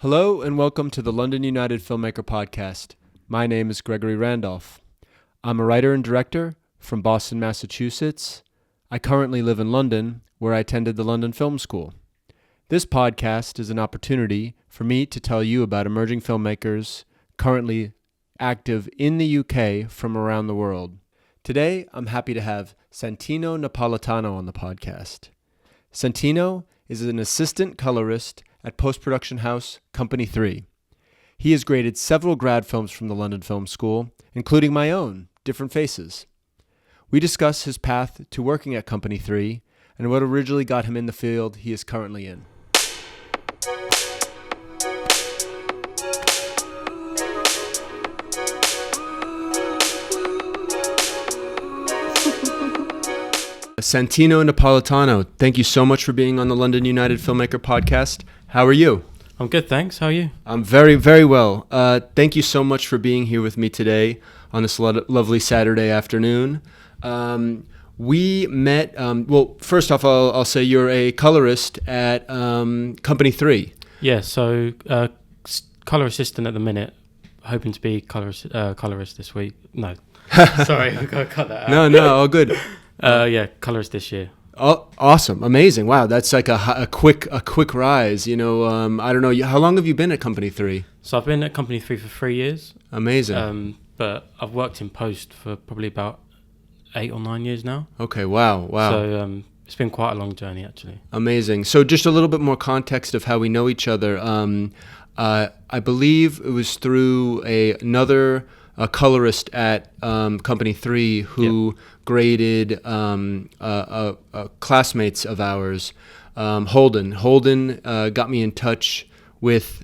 Hello and welcome to the London United Filmmaker Podcast. My name is Gregory Randolph. I'm a writer and director from Boston, Massachusetts. I currently live in London, where I attended the London Film School. This podcast is an opportunity for me to tell you about emerging filmmakers currently active in the UK from around the world. Today, I'm happy to have Santino Napolitano on the podcast. Santino is an assistant colorist at post-production house Company 3. He has graded several grad films from the London Film School, including my own, Different Faces. We discuss his path to working at Company 3 and what originally got him in the field he is currently in. Santino Napolitano, thank you so much for being on the London United Filmmaker Podcast. How are you? I'm good, thanks. How are you? I'm very, very well. Thank you so much for being here with me today on this lovely Saturday afternoon. We met, first off, I'll say you're a colorist at Company 3. Yeah, so color assistant at the minute, hoping to be colorist this week. No, sorry, I've got to cut that out. No, all good. Colorist this year. Oh, awesome. Amazing. Wow. That's like a quick rise. You know, I don't know. How long have you been at Company 3? So I've been at Company 3 for 3 years. Amazing. But I've worked in post for probably about 8 or 9 years now. Okay. Wow. So it's been quite a long journey, actually. Amazing. So just a little bit more context of how we know each other. I believe it was through another colorist at Company 3 who graded classmates of ours, Holden. Holden got me in touch with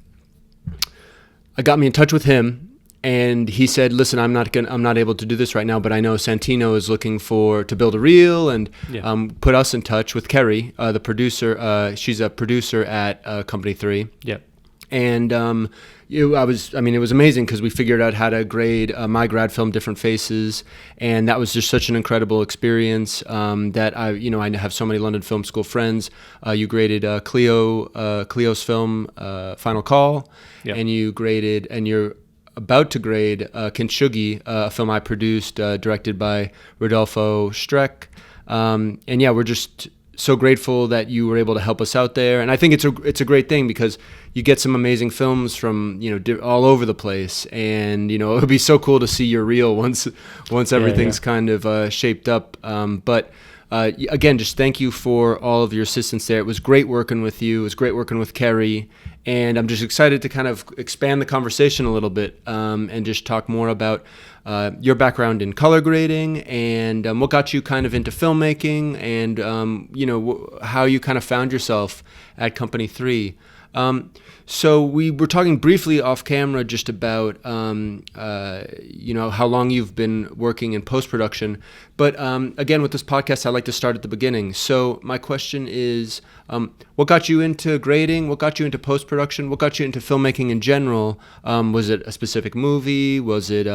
him, and he said, "Listen, I'm not able to do this right now, but I know Santino is looking to build a reel, and put us in touch with Kerry, the producer. She's a producer at Company 3." Yep. And it was amazing because we figured out how to grade my grad film, Different Faces, and that was just such an incredible experience. That I have so many London Film School friends. You graded Cleo's film, Final Call, and you're about to grade Kintsugi, a film I produced, directed by Rodolfo Streck. We're just so grateful that you were able to help us out there, and I think it's a great thing because you get some amazing films from all over the place, and it would be so cool to see your reel once everything's kind of shaped up. But again, just thank you for all of your assistance there. It was great working with you. It was great working with Kerry, and I'm just excited to kind of expand the conversation a little bit and just talk more about your background in color grading and what got you kind of into filmmaking, and how you kind of found yourself at Company 3. So we were talking briefly off camera just about how long you've been working in post-production, but again, with this podcast I like to start at the beginning. So my question is, what got you into grading? What got you into post-production? What got you into filmmaking in general? Was it a specific movie? Was it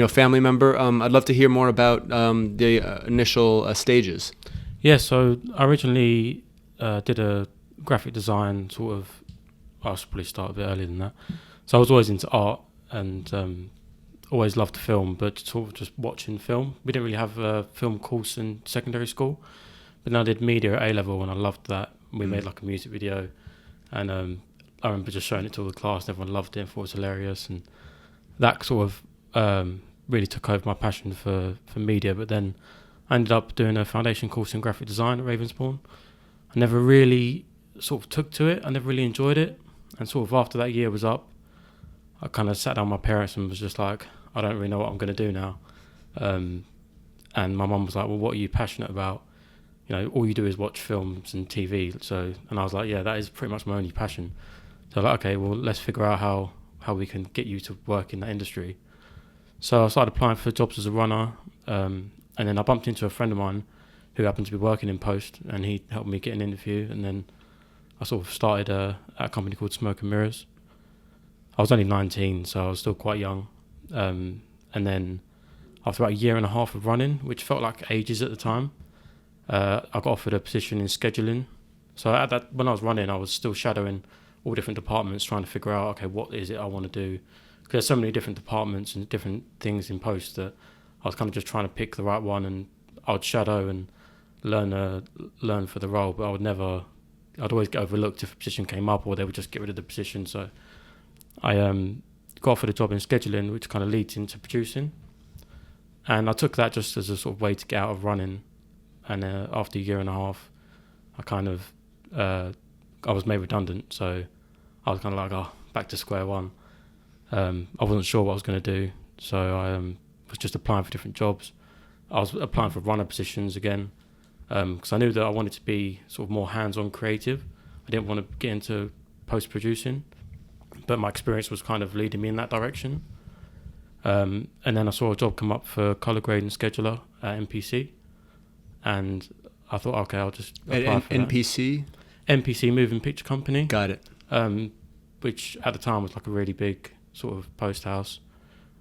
family member? I'd love to hear more about the initial stages. Yeah, so I originally did a graphic design sort of. I should probably start a bit earlier than that. So I was always into art and always loved film, but sort of just watching film. We didn't really have a film course in secondary school, but then I did media at A-level and I loved that. We made like a music video, and I remember just showing it to all the class and everyone loved it and thought it was hilarious, and that sort of really took over my passion for media. But then I ended up doing a foundation course in graphic design at Ravensbourne. I never really sort of took to it. I never really enjoyed it. And sort of after that year was up, I kind of sat down with my parents and was just like, I don't really know what I'm going to do now. And my mum was like, well, what are you passionate about? All you do is watch films and TV. And I was like, yeah, that is pretty much my only passion. So I was like, okay, well, let's figure out how we can get you to work in that industry. So I started applying for jobs as a runner. And then I bumped into a friend of mine who happened to be working in post, and he helped me get an interview. And then I sort of started at a company called Smoke and Mirrors. I was only 19, so I was still quite young. And then after about a year and a half of running, which felt like ages at the time, I got offered a position in scheduling. So when I was running, I was still shadowing all different departments trying to figure out, okay, what is it I want to do? Because there's so many different departments and different things in post that I was kind of just trying to pick the right one, and I would shadow and learn for the role, but I'd always get overlooked if a position came up, or they would just get rid of the position. So I got offered a job in scheduling, which kind of leads into producing, and I took that just as a sort of way to get out of running. And after a year and a half, I was made redundant, so I was kind of like, back to square one. I wasn't sure what I was going to do, so I was just applying for different jobs. I was applying for runner positions again, because I knew that I wanted to be sort of more hands-on creative. I didn't want to get into post-producing, but my experience was kind of leading me in that direction. And then I saw a job come up for colour grade and scheduler at NPC, and I thought, okay, I'll just apply for NPC? NPC Moving Picture Company. Got it. Which at the time was like a really big sort of post house.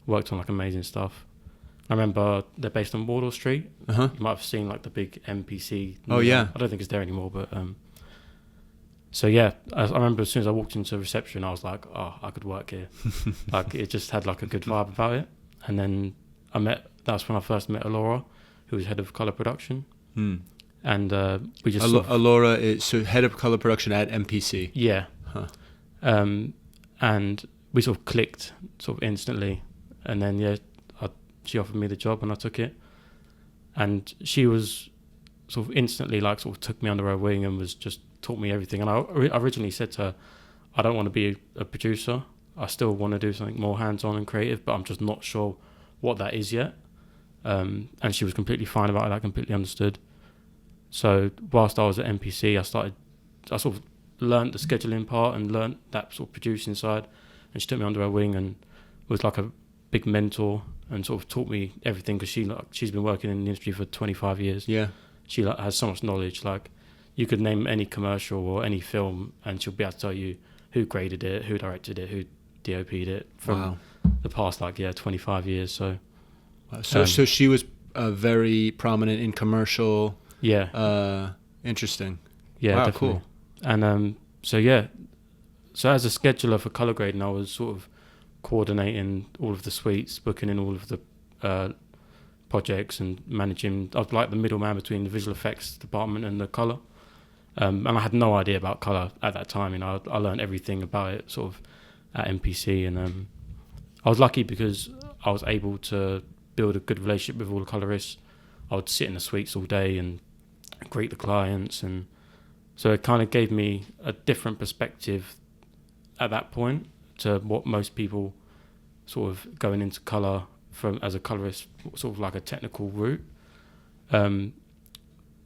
Worked on like amazing stuff. I remember they're based on Wardour Street. Uh-huh. You might have seen like the big NPC. Oh, yeah. I don't think it's there anymore, but so yeah, I remember as soon as I walked into reception, I was like, I could work here. Like it just had like a good vibe about it. And then that's when I first met Alora, who was head of colour production. And we just Alora is so head of colour production at MPC. Yeah. Huh. And we sort of clicked sort of instantly, and then she offered me the job and I took it. And she was sort of instantly like sort of took me under her wing and was just taught me everything. And I originally said to her, I don't want to be a producer. I still want to do something more hands-on and creative, but I'm just not sure what that is yet. And she was completely fine about it. I completely understood. So whilst I was at NPC, I sort of learnt the scheduling part and learnt that sort of producing side. And she took me under her wing and was like a big mentor and sort of taught me everything, because she's been working in the industry for 25 years. Yeah. She has so much knowledge. Like you could name any commercial or any film and she'll be able to tell you who graded it, who directed it, who DOP'd it from the past 25 years. So so she was very prominent in commercial. Yeah. Interesting. Yeah, wow, definitely. Cool. And so as a scheduler for colour grading, I was sort of coordinating all of the suites, booking in all of the projects and managing. I was like the middleman between the visual effects department and the colour. And I had no idea about colour at that time. You know, I learned everything about it sort of at MPC, and I was lucky because I was able to build a good relationship with all the colourists. I would sit in the suites all day and greet the clients, and so it kind of gave me a different perspective at that point to what most people sort of going into colour from as a colourist, sort of like a technical route.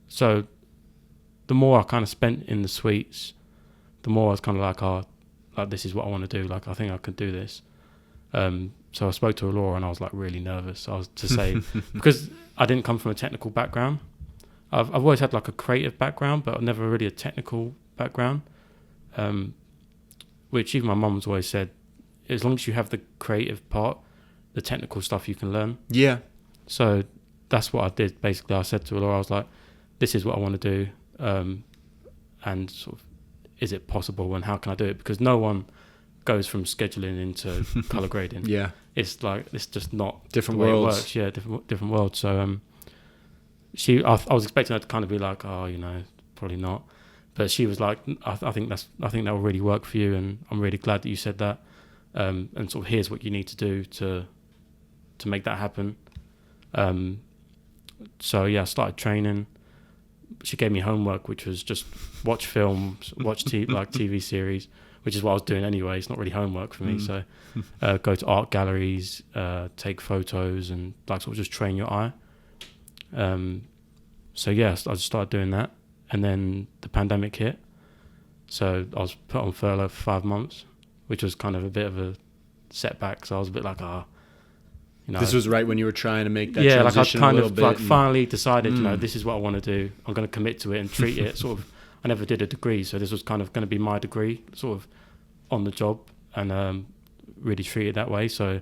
So the more I kind of spent in the suites, the more I was kind of like this is what I want to do. Like I think I could do this. So I spoke to Alora and I was like really nervous. I was to say because I didn't come from a technical background. I've always had like a creative background, but never really a technical background. Which even my mum's always said, as long as you have the creative part, the technical stuff you can learn. Yeah. So that's what I did. Basically, I said to Laura, I was like, this is what I want to do. And sort of, is it possible and how can I do it? Because no one goes from scheduling into colour grading. Yeah. It's like, it's just not different the way worlds. It works. Yeah, different worlds. So I was expecting her to kind of be like, probably not. But she was like, I think that will really work for you, and I'm really glad that you said that. And sort of here's what you need to do to make that happen. So yeah, I started training. She gave me homework, which was just watch films, watch TV series, which is what I was doing anyway. It's not really homework for me. So go to art galleries, take photos, and like sort of just train your eye. So yeah, I just started doing that. And then the pandemic hit. So I was put on furlough for 5 months, which was kind of a bit of a setback. So I was a bit like, This was right when you were trying to make that transition a little bit. Like finally decided, this is what I want to do. I'm going to commit to it and treat it sort of. I never did a degree, so this was kind of going to be my degree, sort of on the job, and really treat it that way. So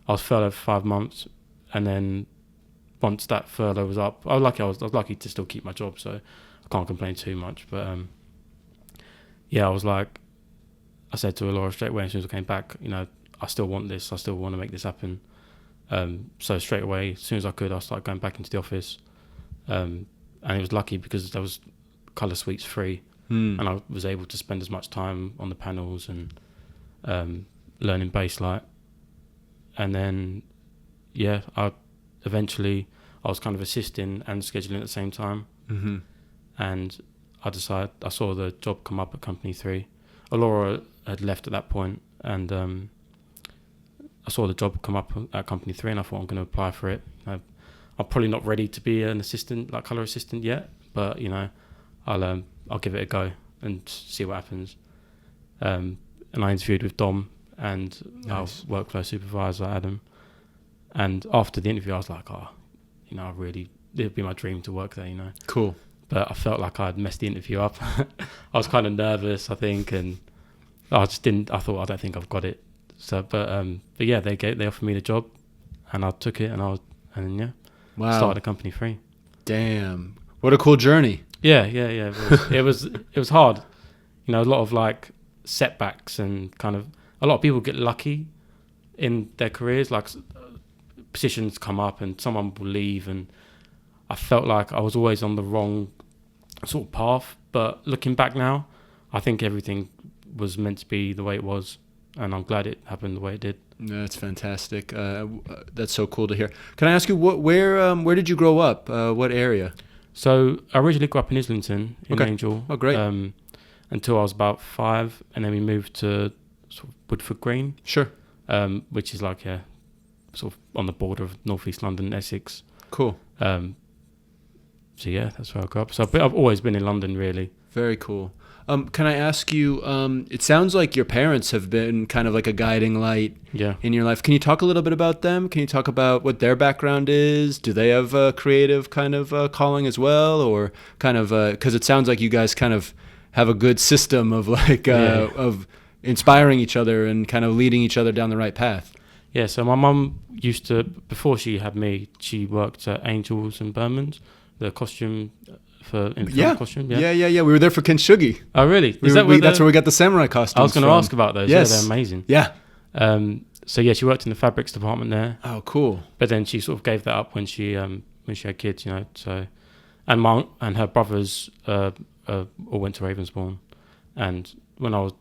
I was furloughed for 5 months, and then once that furlough was up, I was lucky to still keep my job, so I can't complain too much. But I was like, I said to Laura straight away as soon as I came back, I still want this. I still want to make this happen. So straight away, as soon as I could, I started going back into the office. And it was lucky because there was colour suites free, and I was able to spend as much time on the panels and learning base light. And then, I was kind of assisting and scheduling at the same time. Mm-hmm. And I saw the job come up at Company 3. Laura had left at that point, and I saw the job come up at Company 3, and I thought I'm going to apply for it. I'm probably not ready to be an assistant, like colour assistant yet, but I'll give it a go and see what happens. And I interviewed with Dom and Nice. our workflow supervisor Adam. And after the interview, I was like, it'd be my dream to work there, Cool. But I felt like I'd messed the interview up. I was kind of nervous, I think, and I don't think I've got it. So, but yeah, they offered me the job, and I took it, Wow. started a Company 3. Damn. What a cool journey. Yeah. It was hard. A lot of like setbacks, and kind of a lot of people get lucky in their careers. Like positions come up and someone will leave, and I felt like I was always on the wrong sort of path. But looking back now, I think everything was meant to be the way it was, and I'm glad it happened the way it did. That's fantastic. That's so cool to hear. Can I ask you where did you grow up? What area? So I originally grew up in Islington, in Okay. Angel. Oh, great. Until I was about 5, and then we moved to sort of Woodford Green, Sure. which is like sort of on the border of northeast London, Essex. Cool. So yeah, that's where I grew up. So I've always been in London, really. Very cool. Can I ask you, it sounds like your parents have been kind of like a guiding light Yeah. in your life. Can you talk a little bit about them? Can you talk about what their background is? Do they have a creative kind of calling as well? Or kind of, because it sounds like you guys kind of have a good system of like, of inspiring each other and kind of leading each other down the right path. Yeah, so my mum used to, before she had me, she worked at Angels and Berman's, the costume costume. Yeah. We were there for Kintsugi. Oh, really? That's where we got the samurai costumes. I was going to ask about those. Yes. Yeah, they're amazing. Yeah. So yeah, she worked in the fabrics department there. Oh, cool. But then she sort of gave that up when she had kids, So, and her brothers all went to Ravensbourne, and when I was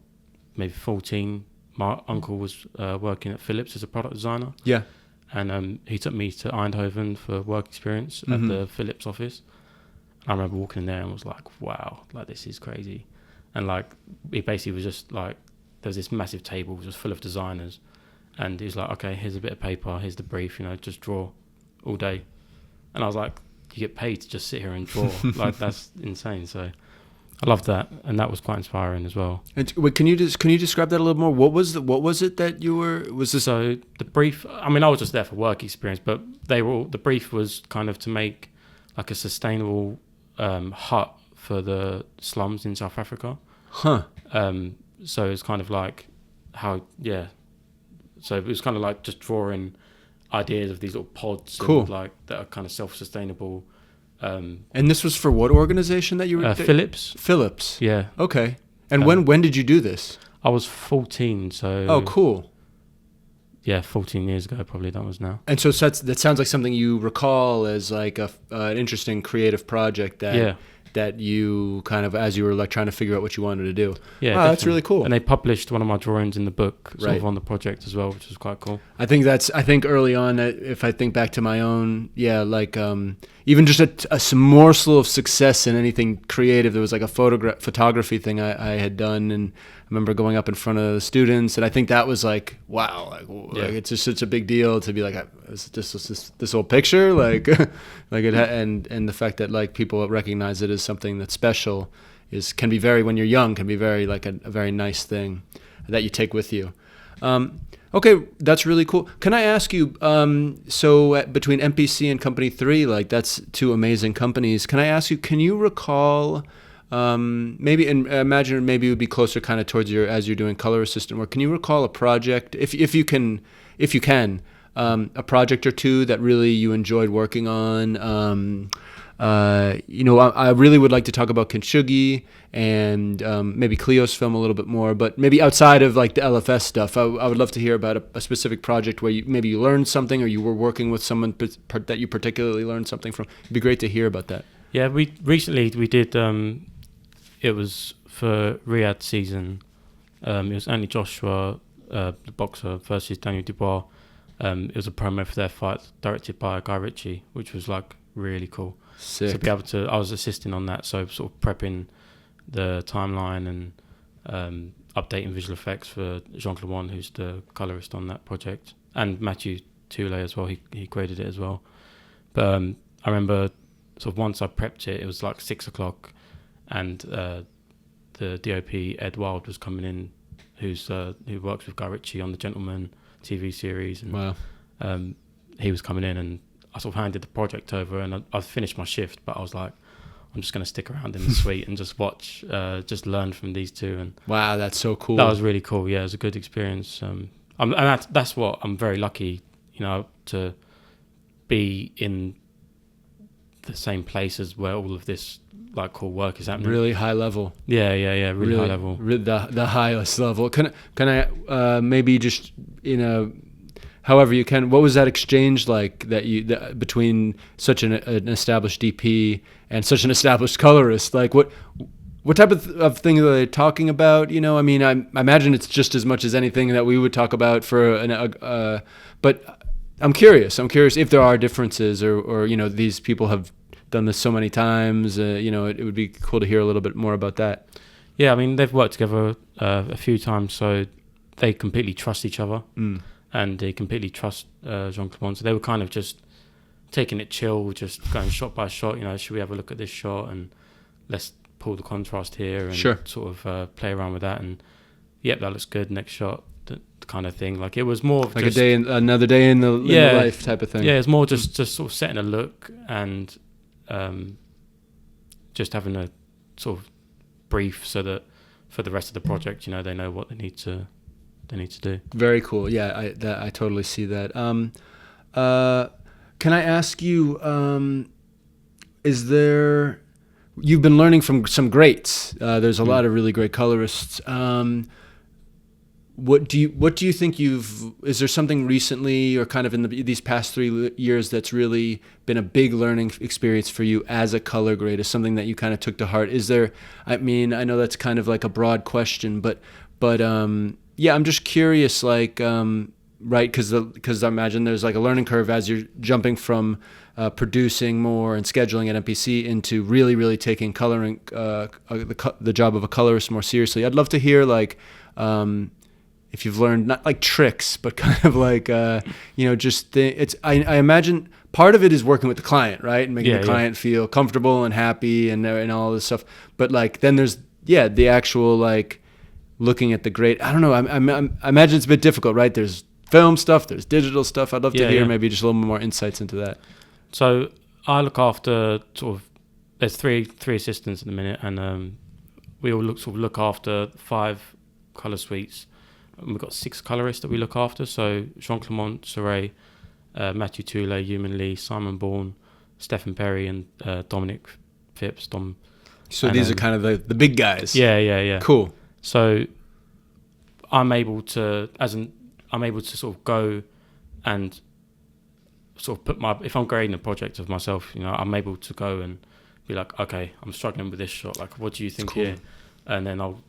maybe 14, my uncle was working at Philips as a product designer. Yeah. And he took me to Eindhoven for work experience at the Philips office. I remember walking in there and was like, wow, like this is crazy. And like, it basically was just like, there was this massive table just full of designers. And he was like, okay, here's a bit of paper, here's the brief, just draw all day. And I was like, you get paid to just sit here and draw. Like, that's insane. So I loved that. And that was quite inspiring as well. And wait, can you describe that a little more? What was it that you were, was this? So the brief, I was just there for work experience, but the brief was kind of to make like a sustainable hut for the slums in South Africa. Huh. So it's kind of like so it was kind of like just drawing ideas of these little pods. Cool. And like that are kind of self-sustainable. And this was for what organization that you were? Philips. Philips. Yeah. Okay. And when did you do this? I was 14, so... Oh, cool. Yeah, 14 years ago probably that was now. And so that sounds like something you recall as like an interesting creative project that you kind of, as you were like trying to figure out what you wanted to do. Yeah, wow, that's really cool. And they published one of my drawings in the book sort of Right. on the project as well, which was quite cool. I think early on, if I think back to my own, even just a morsel of success in anything creative. There was like a photography thing I had done, and I remember going up in front of the students, and I think that was like, wow, like it's just such a big deal to be like, is this old picture, like, like it, and the fact that like people recognize it as something that's special can be very, when you're young, can be very like a very nice thing that you take with you. Okay, that's really cool. Can I ask you, so between MPC and Company 3, like that's two amazing companies. Can I ask you, can you recall, maybe, and imagine maybe it would be closer kind of towards as you're doing color assistant work, can you recall a project, if you can, a project or two that really you enjoyed working on, I really would like to talk about Kintsugi and maybe Cleo's film a little bit more, but maybe outside of like the LFS stuff, I would love to hear about a specific project where you learned something, or you were working with someone that you particularly learned something from. It'd be great to hear about that. Yeah, we did. It was for Riyadh season. It was Anthony Joshua, the boxer, versus Daniel Dubois. It was a promo for their fight, directed by Guy Ritchie, which was like really cool. Sick. To be able to, I was assisting on that, so sort of prepping the timeline and updating visual effects for Jean Clement, who's the colorist on that project, and Matthew Toulay as well. He graded it as well. But I remember sort of once I prepped it, it was like 6:00, and the DOP Ed Wild was coming in, who works with Guy Ritchie on the Gentleman TV series, and wow. He was coming in, and I sort of handed the project over, and I finished my shift, but I was like, I'm just going to stick around in the suite and just watch, just learn from these two. And wow, that's so cool. That was really cool. Yeah, it was a good experience. And that's what I'm very lucky, to be in the same place as where all of this like cool work is happening. Really high level. Yeah, really high level. The highest level. Can I maybe just however you can, what was that exchange like between such an established DP and such an established colorist? Like what type of thing are they talking about? I mean, I imagine it's just as much as anything that we would talk about for but I'm curious if there are differences, or these people have done this so many times. It would be cool to hear a little bit more about that. Yeah, I mean, they've worked together a few times, so they completely trust each other. And they completely trust Jean Clement. So they were kind of just taking it chill, just going shot by shot. Should we have a look at this shot, and let's pull the contrast here, and sure. sort of play around with that. And yep, that looks good. Next shot, the kind of thing. Like it was more of like just another day in the life type of thing. Yeah, it's more just sort of setting a look, and just having a sort of brief, so that for the rest of the project, they know what they need to do. Very cool. Yeah, I totally see that. Can I ask you, you've been learning from some greats. There's a lot of really great colorists. What do you think is there something recently, or kind of in these past 3 years, that's really been a big learning experience for you as a color grade, as something that you kind of took to heart? Is there, I mean, I know that's kind of like a broad question, but yeah, I'm just curious, like, right, because I imagine there's like a learning curve as you're jumping from producing more and scheduling at MPC into really, really taking coloring, the job of a colorist more seriously. I'd love to hear, like, if you've learned, not like tricks, but kind of like, I imagine part of it is working with the client, right, and making the client feel comfortable and happy and all this stuff. But like, then there's the actual like, looking at the grade. I don't know. I imagine it's a bit difficult, right? There's film stuff, there's digital stuff. I'd love to hear maybe just a little more insights into that. So I look after there's three assistants at the minute, and we all look after 5 color suites. And we've got 6 colorists that we look after. So Jean Clement, Soray, Matthew Toulay, Yuman Lee, Simon Bourne, Stephen Perry, and Dominic Phipps. So these are kind of the big guys. Yeah. Cool. So I'm able to sort of go and sort of if I'm grading a project of myself, I'm able to go and be like, okay, I'm struggling with this shot. Like, what do you think here? And then I've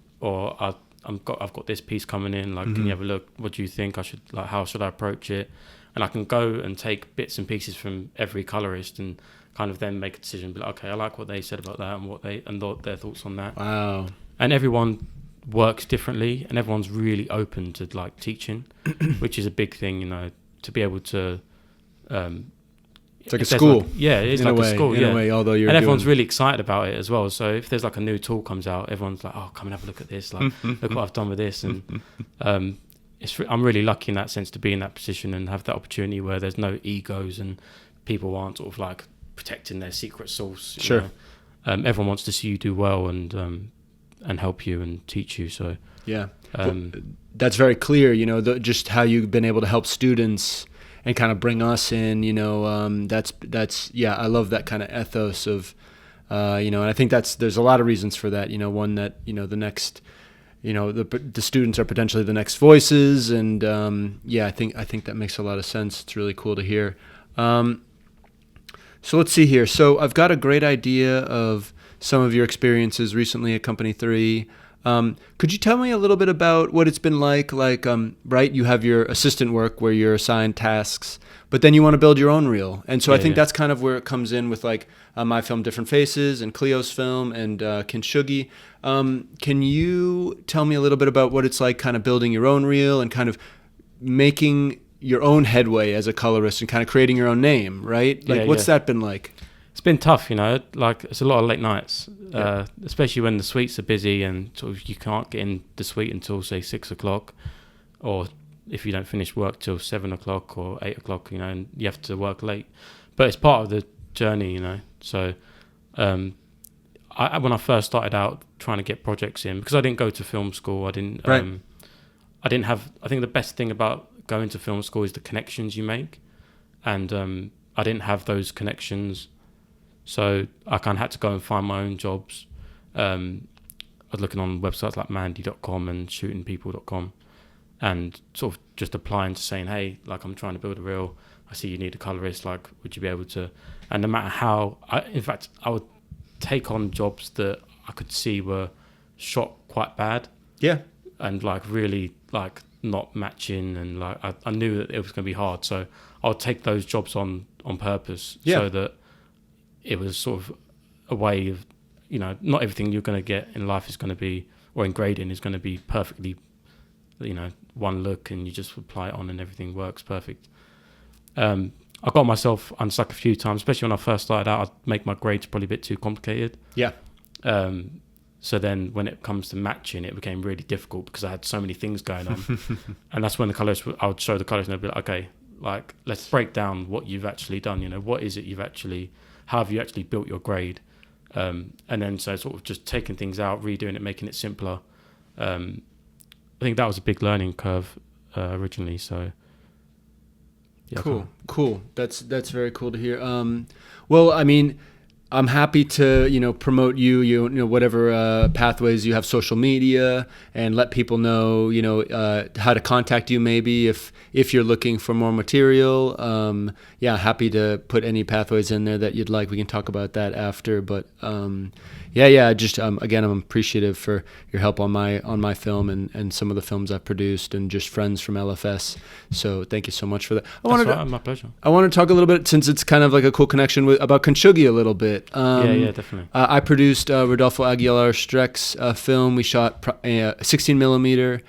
got this piece coming in. Like, can you have a look? What do you think? How should I approach it? And I can go and take bits and pieces from every colorist and kind of then make a decision. Be like, okay, I like what they said about that and their thoughts on that. Wow. And everyone works differently, and everyone's really open to like teaching, which is a big thing, to be able to. It's like a school. It is like a school. In a way, although everyone's really excited about it as well. So if there's like a new tool comes out, everyone's like, "Oh, come and have a look at this! Like, look what I've done with this!" And I'm really lucky in that sense to be in that position and have that opportunity where there's no egos and people aren't sort of like protecting their secret sauce. Sure. Everyone wants to see you do well and help you and teach you. So yeah, that's very clear. Just how you've been able to help students and kind of bring us in. That's yeah, I love that kind of ethos of and I think there's a lot of reasons for that. One that the next. The students are potentially the next voices, and I think that makes a lot of sense. It's really cool to hear. So let's see here. So I've got a great idea of some of your experiences recently at Company 3. Could you tell me a little bit about what it's been like? Right, you have your assistant work where you're assigned tasks, but then you want to build your own reel. And so I think that's kind of where it comes in with my film Different Faces and Cleo's film and Kintsugi. Can you tell me a little bit about what it's like kind of building your own reel and kind of making your own headway as a colorist and kind of creating your own name, right? What's that been like? It's been tough, it's a lot of late nights, especially when the suites are busy and sort of you can't get in the suite until, say, 6 o'clock, or if you don't finish work till 7 o'clock or 8 o'clock, and you have to work late. But it's part of the journey, So when I first started out trying to get projects in, because I didn't go to film school, I didn't have, I think the best thing about going to film school is the connections you make. And I didn't have those connections. So I kind of had to go and find my own jobs. I was looking on websites like mandy.com and shootingpeople.com and sort of just applying to saying, hey, I'm trying to build a reel. I see you need a colorist. Would you be able to? And no matter how, in fact, I would take on jobs that I could see were shot quite bad. Yeah. And really not matching. And I knew that it was going to be hard. So I would take those jobs on purpose so that it was sort of a way of, not everything you're going to get in life is going to be, or in grading is going to be perfectly, one look and you just apply it on and everything works perfect. I got myself unstuck a few times, especially when I first started out. I'd make my grades probably a bit too complicated. Yeah. So then when it comes to matching, it became really difficult because I had so many things going on. And that's when I would show the colorist and they'd be like, okay, let's break down what you've actually done. What is it how have you actually built your grade? And then so sort of just taking things out, redoing it, making it simpler. I think that was a big learning curve originally. So yeah, cool. That's very cool to hear. Well, I mean, I'm happy to promote you whatever pathways you have, social media, and let people know how to contact you maybe if you're looking for more material. Happy to put any pathways in there that you'd like. We can talk about that after, but just again, I'm appreciative for your help on my film and some of the films I've produced and just friends from LFS. So thank you so much for that. My pleasure. I want to talk a little bit, since it's kind of like a cool connection about Kintsugi a little bit. Definitely. I produced Rodolfo Aguilar Streck's film. We shot 16 millimeter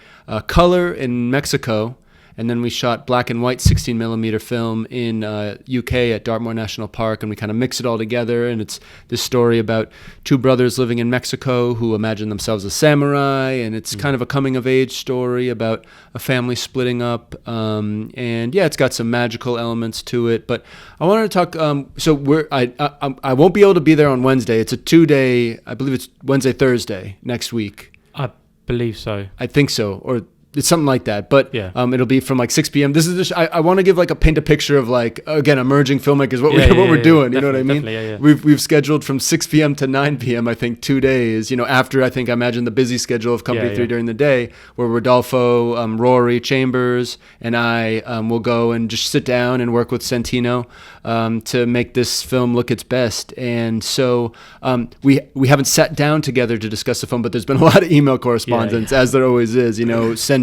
color in Mexico. And then we shot black and white 16 millimeter film in UK at Dartmoor National Park, and we kind of mix it all together. And it's this story about two brothers living in Mexico who imagine themselves as samurai, and it's kind of a coming of age story about a family splitting up. It's got some magical elements to it. But I wanted to talk. I won't be able to be there on Wednesday. It's a 2-day. I believe it's Wednesday, Thursday next week. I believe so. I think so, or. It's something like that, but it'll be from 6 p.m. This is just, I want to give paint a picture of again, emerging filmmakers, what we're doing. You know what I mean? Yeah. We've scheduled from 6 p.m. to 9 p.m. I think 2 days. After I imagine the busy schedule of Company 3 during the day, where Rodolfo, Rory Chambers, and I will go and just sit down and work with Santino to make this film look its best. And so we haven't sat down together to discuss the film, but there's been a lot of email correspondence, as there always is.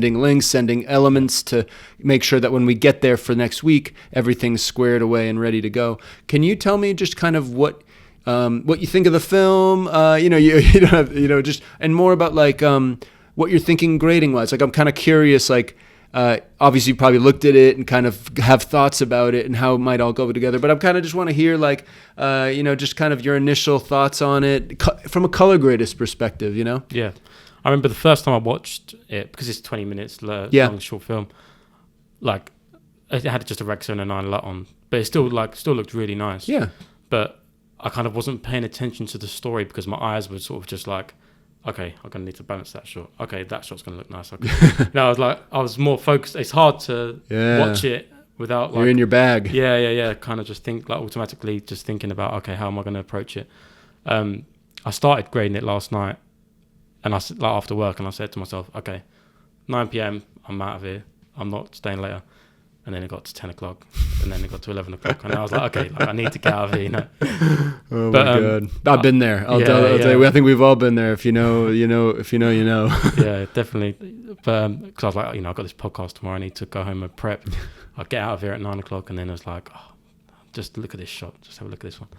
Sending links, sending elements to make sure that when we get there for next week, everything's squared away and ready to go. Can you tell me just kind of what you think of the film? You don't have, just, and more about what you're thinking grading wise. I'm kind of curious. Obviously, you probably looked at it and kind of have thoughts about it and how it might all go together. But I'm kind of just want to hear just kind of your initial thoughts on it from a color gradist perspective. Yeah. I remember the first time I watched it, because it's 20 minutes long, short film, it had just a Rec 709 LUT on, but it still looked really nice. Yeah. But I kind of wasn't paying attention to the story because my eyes were sort of just okay, I'm going to need to balance that shot. Okay, that shot's going to look nice. Okay. I was more focused. It's hard to watch it without like you're in your bag. Yeah. Kind of just automatically just thinking about, okay, how am I going to approach it? I started grading it last night, and after work, and I said to myself, okay, 9 p.m. I'm out of here. I'm not staying later. And then it got to 10 o'clock, and then it got to 11 o'clock, and I was like, okay, I need to get out of here, you know. Oh my God, I've been there. I'll tell you, I think we've all been there. If you know, you know. If you know, you know. Yeah, definitely. But because I was like, I've got this podcast tomorrow. I need to go home and prep. I'll get out of here at 9 o'clock, and then it was like, just look at this shot. Just have a look at this one.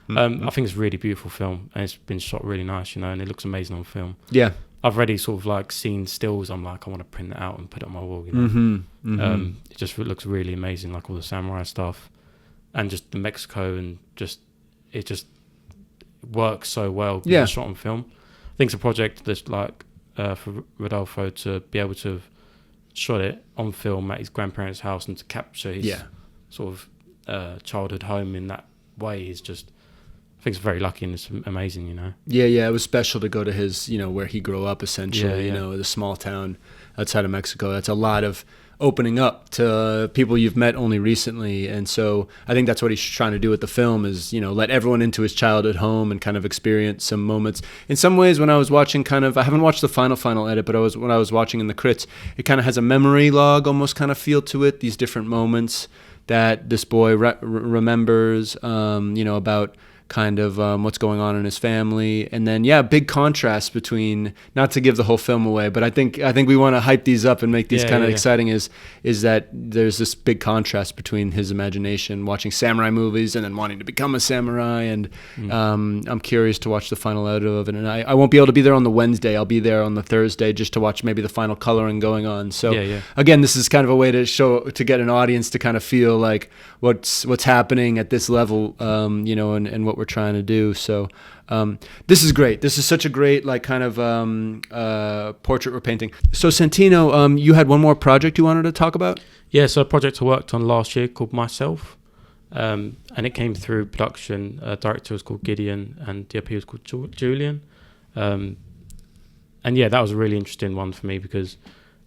I think it's a really beautiful film, and it's been shot really nice, you know, and it looks amazing on film. Yeah. I've already sort of like seen stills. I'm like, I want to print it out and put it on my wall. You know? It just looks really amazing, like all the samurai stuff, and just the Mexico, and it just works so well. Being shot on film. I think it's a project that's like for Rodolfo to be able to have shot it on film at his grandparents' house and to capture his sort of childhood home in that way is just. I think it's very lucky, and it's amazing, you know. Yeah. It was special to go to his, you know, where he grew up, essentially. You know, the small town outside of Mexico. That's a lot of opening up to people you've met only recently, and so I think that's what he's trying to do with the film is, you know, let everyone into his childhood home and kind of experience some moments. In some ways, when I was watching, I haven't watched the final edit, but when I was watching in the crits, it kind of has a memory log almost kind of feel to it. These different moments that this boy remembers, you know, about kind of what's going on in his family, and then big contrast between, not to give the whole film away, but I think we want to hype these up and make these kind of exciting, is that there's this big contrast between his imagination watching samurai movies and then wanting to become a samurai, and I'm curious to watch the final edit of it, and I won't be able to be there on the Wednesday. I'll be there on the Thursday just to watch maybe the final coloring going on. So again, this is kind of a way to get an audience to kind of feel like what's happening at this level, you know, and what we're trying to do. So this is great. This is such a great like kind of portrait we're painting. So Santino, you had one more project you wanted to talk about? Yeah, so a project I worked on last year called Myself, and it came through production. Director was called Gideon, and DOP was called Julian. And that was a really interesting one for me because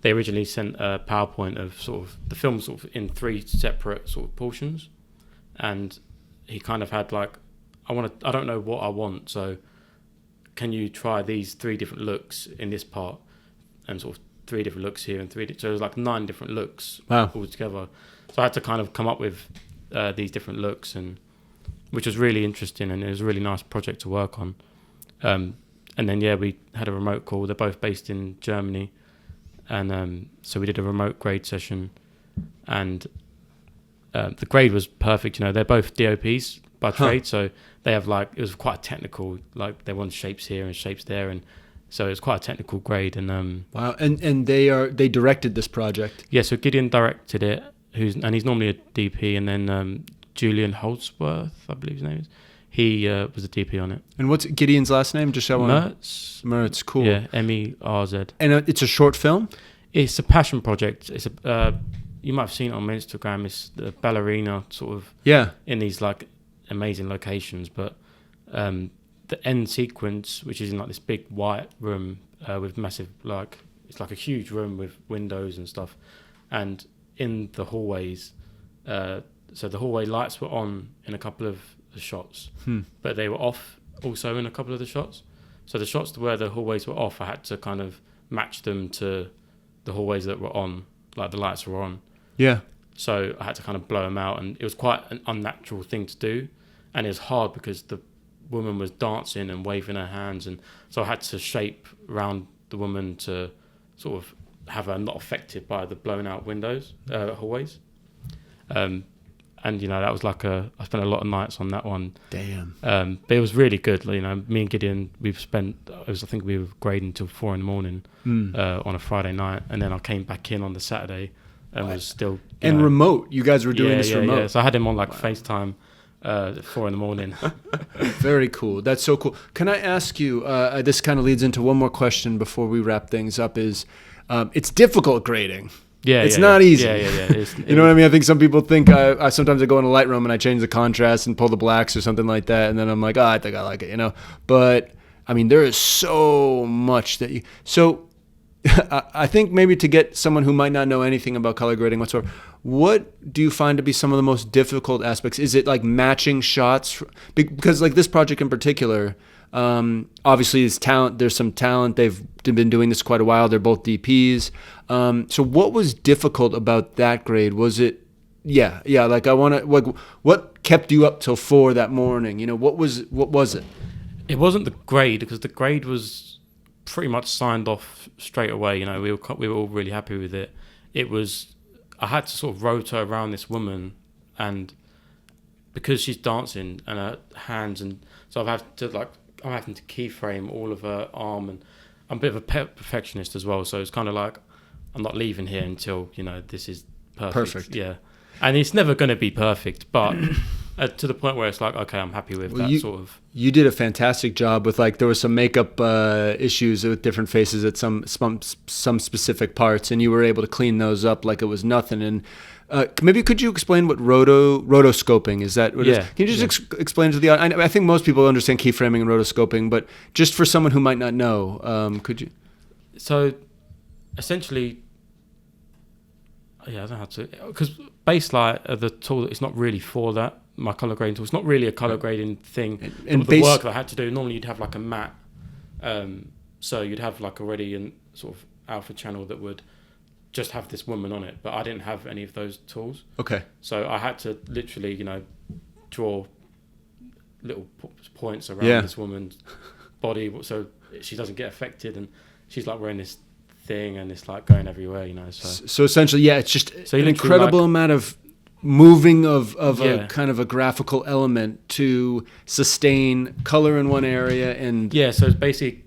they originally sent a PowerPoint of sort of the film sort of in 3 separate sort of portions, and he kind of had like, I don't know what I want, so can you try these 3 different looks in this part, and sort of 3 different looks here, and so it was like 9 different looks all together. So I had to kind of come up with these different looks, and which was really interesting, and it was a really nice project to work on. And then we had a remote call. They're both based in Germany, and so we did a remote grade session, and the grade was perfect. You know, they're both DOPs by trade, so they have like, it was quite technical, like they want shapes here and shapes there, and so it was quite a technical grade. And wow, and they directed this project. Yeah, so Gideon directed it, he's normally a DP, and then Julian Holdsworth, I believe his name is. He was a DP on it. And what's Gideon's last name? Just so Mertz, cool. Yeah, Merz. And it's a short film? It's a passion project. It's you might have seen it on my Instagram. It's the ballerina sort of in these like amazing locations, but the end sequence, which is in like this big white room with massive, like, it's like a huge room with windows and stuff, and in the hallways, so the hallway lights were on in a couple of the shots, but they were off also in a couple of the shots. So the shots where the hallways were off, I had to kind of match them to the hallways that were on, like the lights were on. Yeah. So I had to kind of blow them out, and it was quite an unnatural thing to do, and it was hard because the woman was dancing and waving her hands, and so I had to shape around the woman to sort of have her not affected by the blown out windows, hallways. And you know, that was like I spent a lot of nights on that one. Damn. But it was really good. You know, me and Gideon, I think we were grading till 4 a.m. On a Friday night, and then I came back in on the Saturday and was still remote. You guys were doing this remote. Yeah. So I had him on like FaceTime at 4 a.m. Very cool. That's so cool. Can I ask you? This kind of leads into one more question before we wrap things up. It's difficult grading. It's not easy. You know what I mean? I think some people think I sometimes I go into Lightroom and I change the contrast and pull the blacks or something like that, and then I'm like, I think I like it, you know. But I mean, there is so much that you. So I think maybe to get someone who might not know anything about color grading whatsoever, what do you find to be some of the most difficult aspects? Is it like matching shots? Because like this project in particular, obviously there's talent. There's some talent. They've been doing this quite a while. They're both DPs. So what was difficult about that grade? Was it, yeah. Like I want to, like, what kept you up till 4 that morning? You know, what was it? It wasn't the grade, because the grade was pretty much signed off straight away. You know, we were all really happy with it. It was, I had to sort of rotate around this woman, and because she's dancing and her hands, and so I'm having to keyframe all of her arm, and I'm a bit of a perfectionist as well. So it's kind of like, I'm not leaving here until, you know, this is perfect. Yeah. And it's never going to be perfect, but to the point where it's like, okay, I'm happy with that sort of. You did a fantastic job with, like, there was some makeup issues with different faces at some specific parts, and you were able to clean those up like it was nothing. And maybe could you explain what rotoscoping is? That what it is? Can you just explain to the audience? I think most people understand keyframing and rotoscoping, but just for someone who might not know, could you? So essentially, I don't know how to, because Baselight, the tool, it's not really for that. My color grading tool, it's not really a color grading thing. And the work that I had to do, normally you'd have like a matte, so you'd have like already a sort of alpha channel that would just have this woman on it, but I didn't have any of those tools. Okay. So I had to literally, you know, draw little points around this woman's body so she doesn't get affected, and she's like wearing this thing and it's like going everywhere, you know. So essentially, it's just an incredible amount of moving of a kind of a graphical element to sustain color in one area, and so it's basically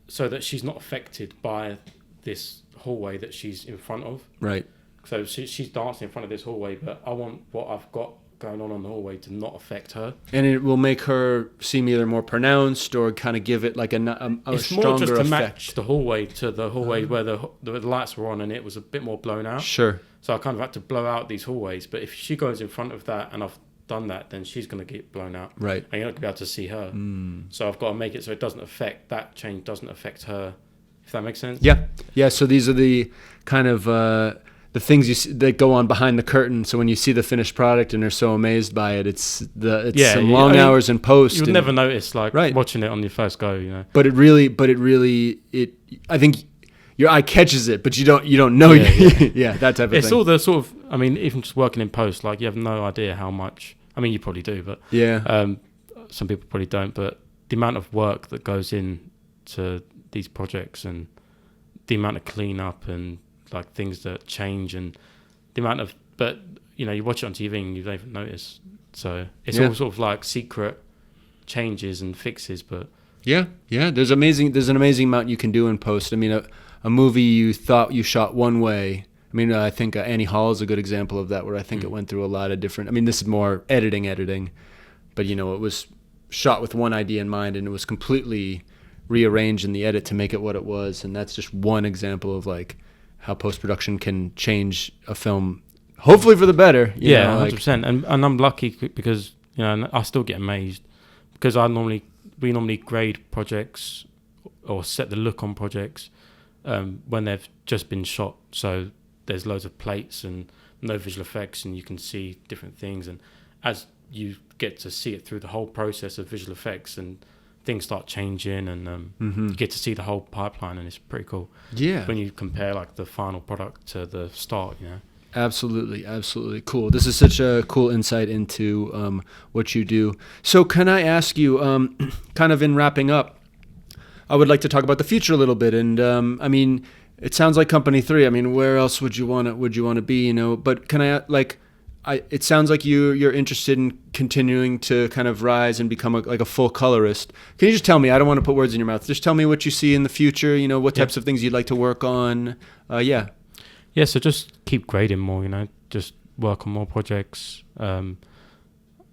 so that she's not affected by this hallway that she's in front of. Right. So she's dancing in front of this hallway, but I want what I've got going on the hallway to not affect her. And it will make her seem either more pronounced or kind of give it like a it's stronger more just to effect. Match the hallway to the hallway where the lights were on, and it was a bit more blown out. Sure. So I kind of had to blow out these hallways. But if she goes in front of that and I've done that, then she's going to get blown out. Right. And you're not going to be able to see her. So I've got to make it so it doesn't affect, that change doesn't affect her, if that makes sense. Yeah. So these are the kind of the things you see that go on behind the curtain. So when you see the finished product and are so amazed by it, it's some long hours in post. You would never notice, like, watching it on your first go, you know. But it really, I think your eye catches it, but you don't know. That type of thing. It's all the sort of, I mean, even just working in post, like, you have no idea how much. I mean, you probably do, but some people probably don't. But the amount of work that goes into these projects, and the amount of cleanup and like things that change, and the amount of, but you know, you watch it on TV and you don't even notice. So it's all sort of like secret changes and fixes. But there's an amazing amount you can do in post. I mean, a movie you thought you shot one way. I mean, I think Annie Hall is a good example of that, where I think it went through a lot of different. I mean, this is more editing, but you know, it was shot with one idea in mind, and it was completely rearranged in the edit to make it what it was. And that's just one example of like how post-production can change a film, hopefully for the better. You know, 100%. And I'm lucky because, you know, I still get amazed because we normally grade projects or set the look on projects when they've just been shot. So there's loads of plates and no visual effects, and you can see different things. And as you get to see it through the whole process of visual effects, and things start changing, and you get to see the whole pipeline, and it's pretty cool. Yeah. When you compare like the final product to the start, you know. Absolutely cool. This is such a cool insight into what you do. So can I ask you, kind of in wrapping up, I would like to talk about the future a little bit. And I mean, it sounds like Company 3. I mean, where else would you want to be? You know, but can it sounds like you're interested in continuing to kind of rise and become a full colorist. Can you just tell me? I don't want to put words in your mouth. Just tell me what you see in the future. You know, what types of things you'd like to work on. Yeah. So just keep grading more. You know, just work on more projects. I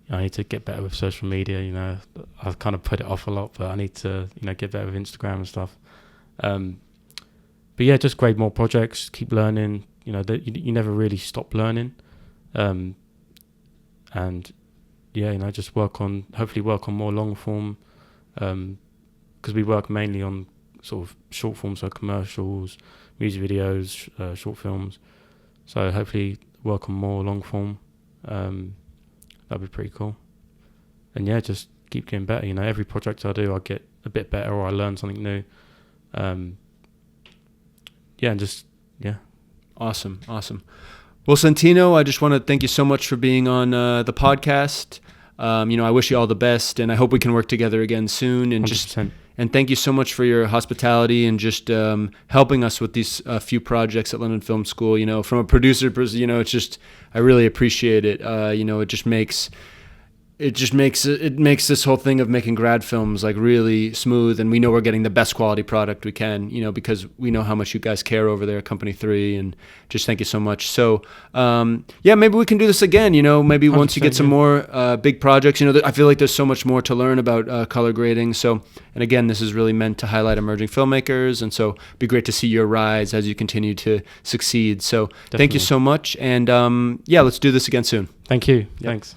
need to get better with social media. You know, I've kind of put it off a lot, but I need to, you know, get better with Instagram and stuff. But yeah, just grade more projects. Keep learning. You know, you never really stop learning. And yeah, you know, just hopefully work on more long form, because we work mainly on sort of short form, so commercials, music videos, short films. So hopefully work on more long form. That'd be pretty cool. And yeah, just keep getting better. You know, every project I do, I get a bit better, or I learn something new. Yeah, and just Awesome. Well, Santino, I just want to thank you so much for being on the podcast. I wish you all the best, and I hope we can work together again soon. And 100%. And thank you so much for your hospitality and just helping us with these few projects at London Film School. You know, from a producer, it's just, I really appreciate it. It makes this whole thing of making grad films like really smooth, and we know we're getting the best quality product we can, because we know how much you guys care over there at Company 3, and just thank you so much. So maybe we can do this again, maybe once you get some more big projects. I feel like there's so much more to learn about color grading. So, and again, this is really meant to highlight emerging filmmakers, and so it'd be great to see your rise as you continue to succeed. So Definitely. Thank you so much, and let's do this again soon. Thank you. Yep. Thanks.